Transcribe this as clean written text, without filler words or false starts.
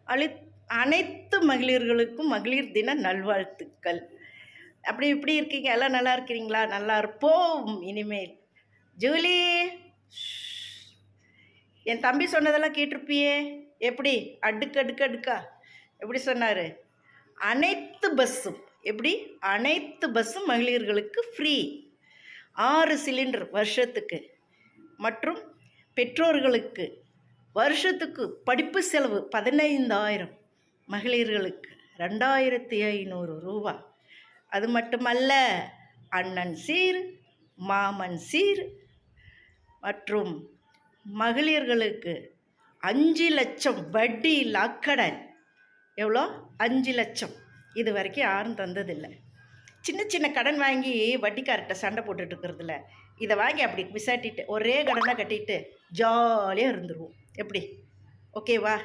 அளி அனைத்து மகளிர்களுக்கும் மகளிர் தின நல்வாழ்த்துக்கள். அப்படி இப்படி இருக்கீங்க? எல்லாம் நல்லா இருக்கிறீங்களா? நல்லா இருப்போம் இனிமேல். ஜூலி, என் தம்பி சொன்னதெல்லாம் கேட்டிருப்பியே. எப்படி அடுக்கு அடுக்கு அடுக்கா எப்படி சொன்னார்? அனைத்து பஸ்ஸும் எப்படி அனைத்து பஸ்ஸும் மகளிர்களுக்கு ஃப்ரீ, 6 சிலிண்டர் வருஷத்துக்கு. மற்றும் பெற்றோர்களுக்கு வருஷத்துக்கு படிப்பு செலவு 15,000, மகளிர்களுக்கு 2,500 ரூபா. அது மட்டுமல்ல, அண்ணன் சீர், மாமன் சீர் மற்றும் மகளிர்களுக்கு 5 லட்சம் வட்டி லாக்கடன். எவ்வளோ? 5 லட்சம். இது வரைக்கும் யாரும் தந்ததில்லை. சின்ன சின்ன கடன் வாங்கி வட்டிக்கார்ட்ட சண்டை போட்டுட்டு இருக்கிறதில்ல, இதை வாங்கி அப்படி விசாட்டிட்டு ஒரே கடனாக கட்டிட்டு ஜாலியாக இருந்துருவோம். எப்படி? ஓகேவா?